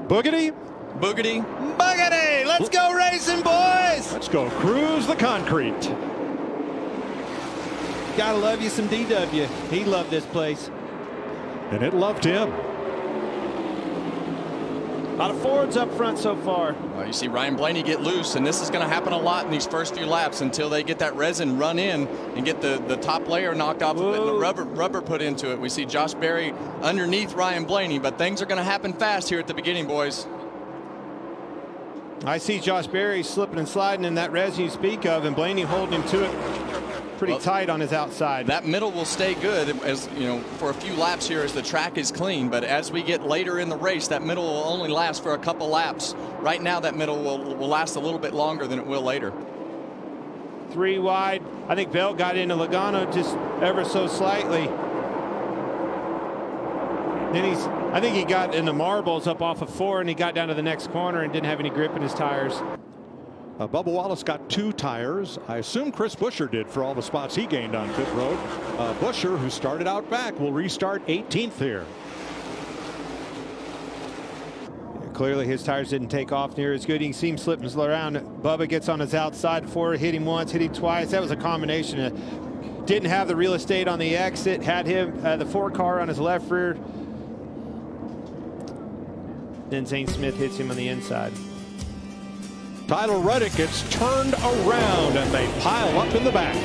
Boogity. Boogity. Boogity! Let's go racing, boys! Let's go cruise the concrete. Gotta love you some DW. He loved this place. And it loved him. A lot of Fords up front so far. You see Ryan Blaney get loose, and this is going to happen a lot in these first few laps until they get that resin run in and get the top layer knocked off of it and the rubber put into it. We see Josh Berry underneath Ryan Blaney, but things are going to happen fast here at the beginning, boys. I see Josh Berry slipping and sliding in that resin you speak of, and Blaney holding him to it pretty tight on his outside. That middle will stay good, as you know, for a few laps here as the track is clean, but as we get later in the race, that middle will only last for a couple laps. Right now that middle will last a little bit longer than it will later. 3 wide. I think Bell got into Logano just ever so slightly. Then I think he got in the marbles up off of 4, and he got down to the next corner and didn't have any grip in his tires. Bubba Wallace got 2 tires. I assume Chris Buescher did for all the spots he gained on pit road. Buescher, who started out back, will restart 18th here. Yeah, clearly his tires didn't take off near as good. You can see him slipping around. Bubba gets on his outside 4, hit him once, hit him twice. That was a combination of didn't have the real estate on the exit, had him the 4 car on his left rear. Then Zane Smith hits him on the inside. Tyler Reddick gets turned around and they pile up in the back.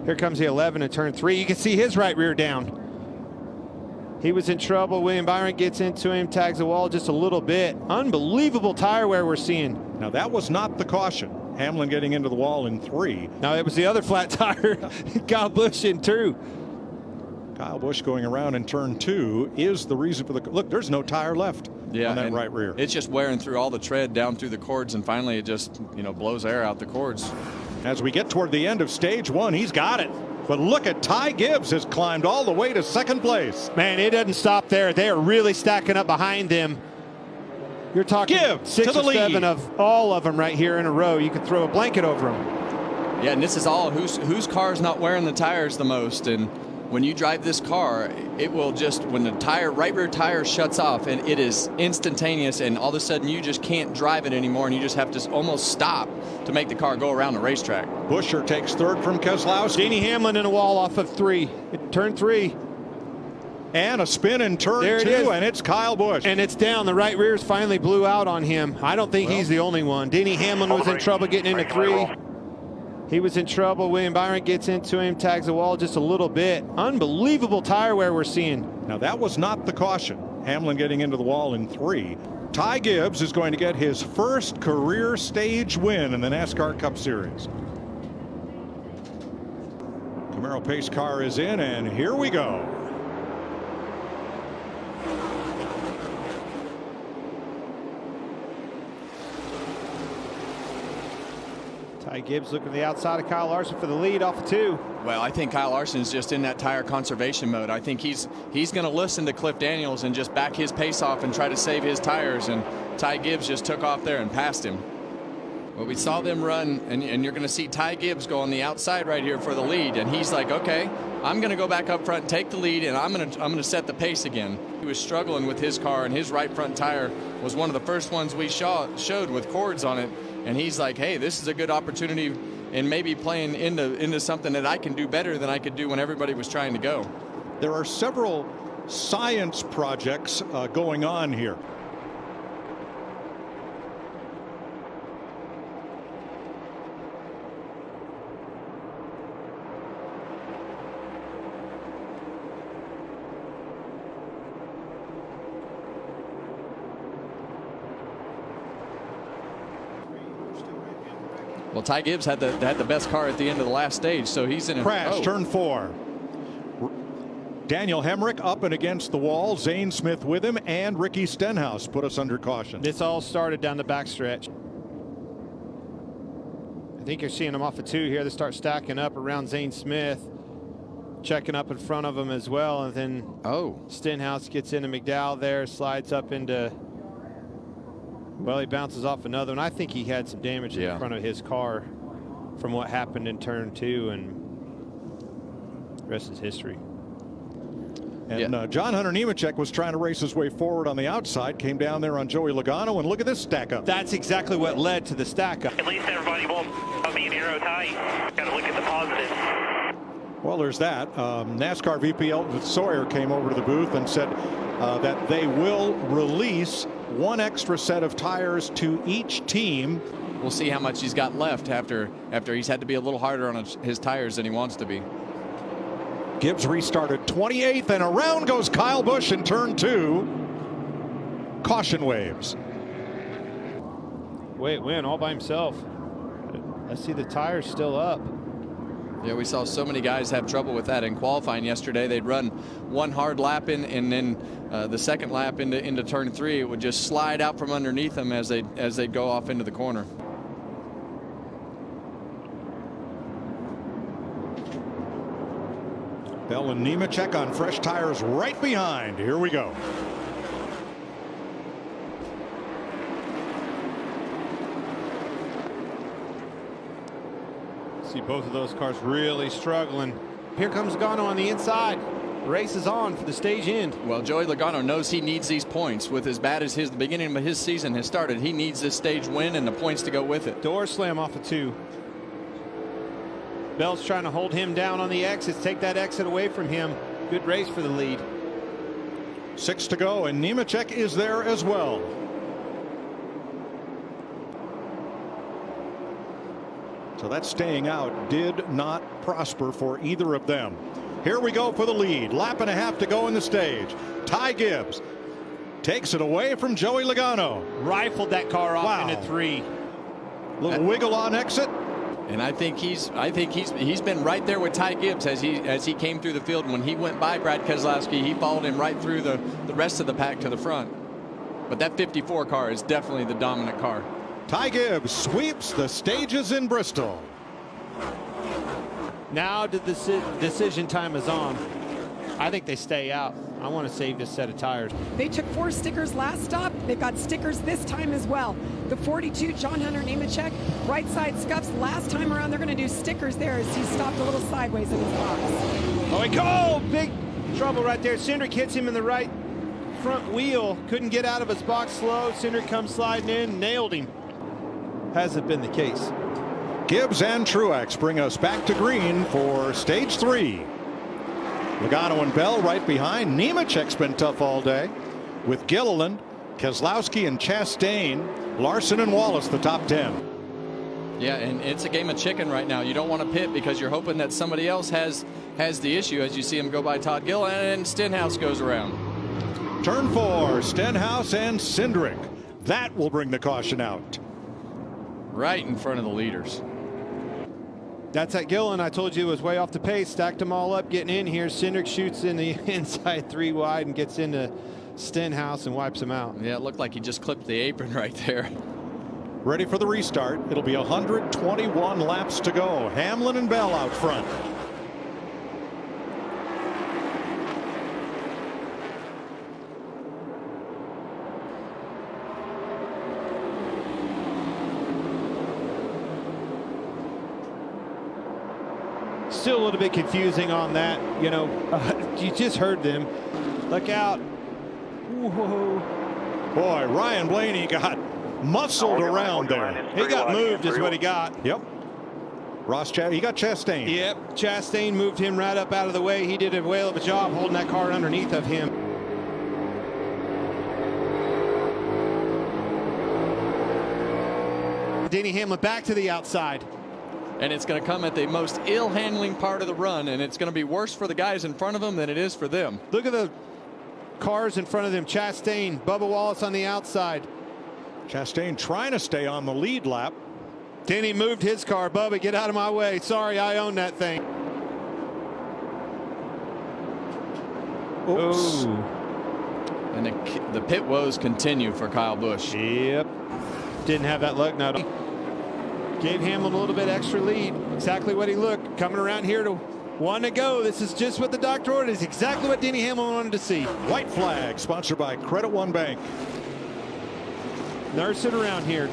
Here comes the 11 in turn 3. You can see his right rear down. He was in trouble. William Byron gets into him, tags the wall just a little bit. Unbelievable tire wear we're seeing. Now that was not the caution. Hamlin getting into the wall in 3. No, it was the other flat tire. Kyle Busch in 2. Kyle Busch going around in turn 2 is the reason for the look. There's no tire left on that right rear. It's just wearing through all the tread down through the cords, and finally it just blows air out the cords. As we get toward the end of stage 1, he's got it. But look at Ty Gibbs has climbed all the way to 2nd place. Man, it doesn't stop there. They are really stacking up behind them. You're talking Gibbs 6 to the or 7 lead. of all of them right here in a row. You could throw a blanket over them. Yeah, and this is all whose car's not wearing the tires the most. And when you drive this car, it will just, when the right rear tire shuts off, and it is instantaneous, and all of a sudden you just can't drive it anymore, and you just have to almost stop to make the car go around the racetrack. Buescher takes 3rd from Keselowski. Denny Hamlin in a wall off of 3. Turn 3. And a spin in turn 2, and it's Kyle Busch. And it's down. The right rears finally blew out on him. I don't think he's the only one. Denny Hamlin was in trouble getting into 3. He was in trouble. William Byron gets into him, tags the wall just a little bit. Unbelievable tire wear we're seeing. Now that was not the caution. Hamlin getting into the wall in 3. Ty Gibbs is going to get his first career stage win in the NASCAR Cup Series. Camaro pace car is in, and here we go. Ty Gibbs looking to the outside of Kyle Larson for the lead off of 2. Well, I think Kyle Larson is just in that tire conservation mode. I think he's going to listen to Cliff Daniels and just back his pace off and try to save his tires. And Ty Gibbs just took off there and passed him. Well, we saw them run, and you're going to see Ty Gibbs go on the outside right here for the lead. And he's like, okay, I'm going to go back up front and take the lead, and I'm going to set the pace again. He was struggling with his car, and his right front tire was one of the first ones we showed with cords on it. And he's like, hey, this is a good opportunity, and maybe playing into something that I can do better than I could do when everybody was trying to go. There are several science projects going on here. Well, Ty Gibbs had the best car at the end of the last stage, so he's in a crash. Turn 4. Daniel Hemrick up and against the wall. Zane Smith with him, and Ricky Stenhouse put us under caution. This all started down the backstretch. I think you're seeing them off of 2 here. They start stacking up around Zane Smith. checking up in front of him as well. And then Stenhouse gets into McDowell there, slides up into, well, he bounces off another one. I think he had some damage in front of his car from what happened in turn 2, and the rest is history. And John Hunter Nemechek was trying to race his way forward on the outside, came down there on Joey Logano, and look at this stack up. That's exactly what led to the stack up. At least everybody won't be narrow tight. Got to look at the positives. Well, there's that. NASCAR VP Elton Sawyer came over to the booth and said that they will release one extra set of tires to each team. We'll see how much he's got left after he's had to be a little harder on his tires than he wants to be. Gibbs restarted 28th, and around goes Kyle Busch in turn 2. Caution waves. Wait, win all by himself. I see the tires still up. Yeah, we saw so many guys have trouble with that in qualifying yesterday. They'd run one hard lap in, and then the second lap into turn 3, it would just slide out from underneath them as they'd go off into the corner. Bell and Nemechek on fresh tires right behind. Here we go. See both of those cars really struggling. Here comes Logano on the inside. Race is on for the stage end. Well, Joey Logano knows he needs these points. With as bad as the beginning of his season has started, he needs this stage win and the points to go with it. Door slam off of 2. Bell's trying to hold him down on the exits, take that exit away from him. Good race for the lead. 6 to go, and Nemechek is there as well. So that staying out did not prosper for either of them. Here we go for the lead. Lap and a half to go in the stage. Ty Gibbs takes it away from Joey Logano. Rifled that car off into 3. Little wiggle on exit. And I think he's been right there with Ty Gibbs as he came through the field. And when he went by Brad Keselowski, he followed him right through the rest of the pack to the front. But that 54 car is definitely the dominant car. Ty Gibbs sweeps the stages in Bristol. Now the decision time is on. I think they stay out. I want to save this set of tires. They took 4 stickers last stop. They've got stickers this time as well. The 42 John Hunter Nemechek right side scuffs. Last time around they're going to do stickers there as he stopped a little sideways in his box. Oh, he go! Big trouble right there. Cindric hits him in the right front wheel. Couldn't get out of his box slow. Cindric comes sliding in, nailed him. Hasn't been the case. Gibbs and Truex bring us back to green for stage 3. Logano and Bell right behind. Nemechek's been tough all day with Gilliland, Keselowski, and Chastain. Larson and Wallace the top 10. Yeah, and it's a game of chicken right now. You don't want to pit because you're hoping that somebody else has the issue as you see him go by Todd Gilliland and Stenhouse goes around. Turn 4, Stenhouse and Cindric. That will bring the caution out. Right in front of the leaders. That's at Gilliland. I told you it was way off the pace. Stacked them all up getting in here. Cindric shoots in the inside 3 wide and gets into Stenhouse and wipes him out. Yeah, it looked like he just clipped the apron right there. Ready for the restart. It'll be 121 laps to go. Hamlin and Bell out front. Still a little bit confusing on that. You know, you just heard them. Look out. Whoa. Boy, Ryan Blaney got muscled around there. He got moved is what he got. Yep. He got Chastain. Yep. Chastain moved him right up out of the way. He did a whale of a job holding that car underneath of him. Denny Hamlin back to the outside. And it's going to come at the most ill-handling part of the run, and it's going to be worse for the guys in front of them than it is for them. Look at the cars in front of them. Chastain, Bubba Wallace on the outside. Chastain trying to stay on the lead lap. Denny moved his car. Bubba, get out of my way. Sorry, I own that thing. Oops. Ooh. And the pit woes continue for Kyle Busch. Yep. Didn't have that luck. Now gave Hamlin a little bit extra lead. Exactly what he looked. Coming around here to One to go. This is just what the doctor ordered. It's exactly what Denny Hamlin wanted to see. White flag, sponsored by Credit One Bank. Nursing around here.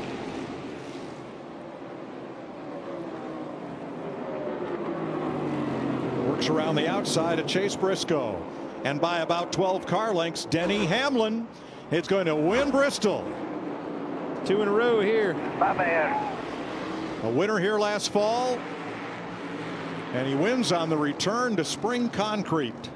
Works around the outside of Chase Briscoe. And by about 12 car lengths, Denny Hamlin is going to win Bristol. 2 in a row here. My bad. A winner here last fall. And he wins on the return to spring concrete.